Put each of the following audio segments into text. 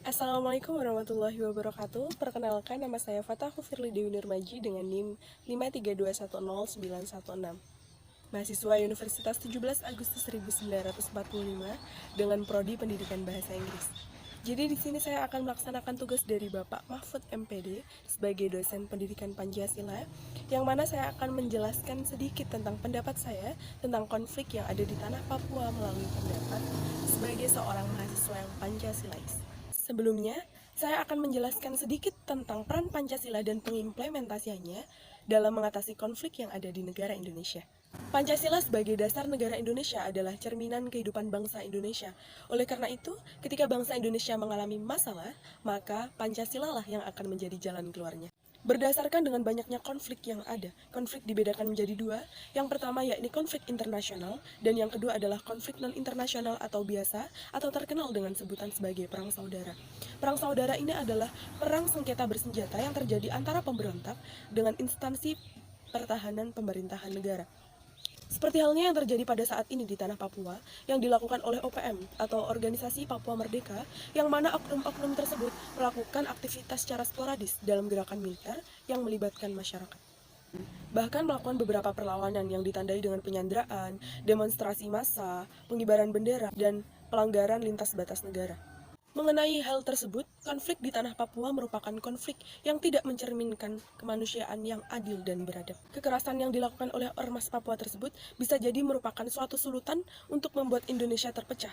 Assalamualaikum warahmatullahi wabarakatuh. Perkenalkan, nama saya Fatahku Firly Dewi Nurmaji dengan NIM 532109116. Mahasiswa Universitas 17 Agustus 1945 dengan prodi Pendidikan Bahasa Inggris. Jadi di sini saya akan melaksanakan tugas dari Bapak Mahfud MPD sebagai dosen pendidikan Pancasila, yang mana saya akan menjelaskan sedikit tentang pendapat saya tentang konflik yang ada di tanah Papua melalui pendapat sebagai seorang mahasiswa yang Pancasilais. Sebelumnya, saya akan menjelaskan sedikit tentang peran Pancasila dan pengimplementasiannya dalam mengatasi konflik yang ada di negara Indonesia. Pancasila sebagai dasar negara Indonesia adalah cerminan kehidupan bangsa Indonesia. Oleh karena itu, ketika bangsa Indonesia mengalami masalah, maka Pancasila lah yang akan menjadi jalan keluarnya. Berdasarkan dengan banyaknya konflik yang ada, konflik dibedakan menjadi dua. Yang pertama yakni konflik internasional, dan yang kedua adalah konflik non-internasional atau biasa, atau terkenal dengan sebutan sebagai perang saudara. Perang saudara ini adalah perang sengketa bersenjata yang terjadi antara pemberontak dengan instansi pertahanan pemerintahan negara. Seperti halnya yang terjadi pada saat ini di tanah Papua, yang dilakukan oleh OPM atau Organisasi Papua Merdeka, yang mana oknum-oknum tersebut melakukan aktivitas secara sporadis dalam gerakan militer yang melibatkan masyarakat. Bahkan melakukan beberapa perlawanan yang ditandai dengan penyanderaan, demonstrasi massa, pengibaran bendera, dan pelanggaran lintas batas negara. Mengenai hal tersebut, konflik di tanah Papua merupakan konflik yang tidak mencerminkan kemanusiaan yang adil dan beradab. Kekerasan yang dilakukan oleh ormas Papua tersebut bisa jadi merupakan suatu sulutan untuk membuat Indonesia terpecah,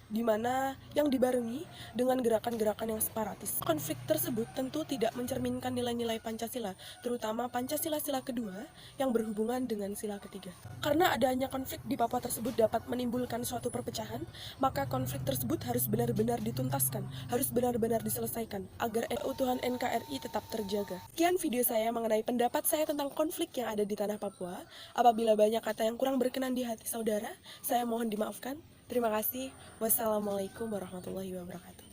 di mana yang dibarengi dengan gerakan-gerakan yang separatis. Konflik tersebut tentu tidak mencerminkan nilai-nilai Pancasila, terutama Pancasila sila kedua yang berhubungan dengan sila ketiga. Karena adanya konflik di Papua tersebut dapat menimbulkan suatu perpecahan, maka konflik tersebut harus benar-benar dituntaskan, harus benar-benar diselesaikan, agar keutuhan NKRI tetap terjaga. Sekian video saya mengenai pendapat saya tentang konflik yang ada di tanah Papua. Apabila banyak kata yang kurang berkenan di hati saudara, saya mohon dimaafkan. Terima kasih. Wassalamualaikum warahmatullahi wabarakatuh.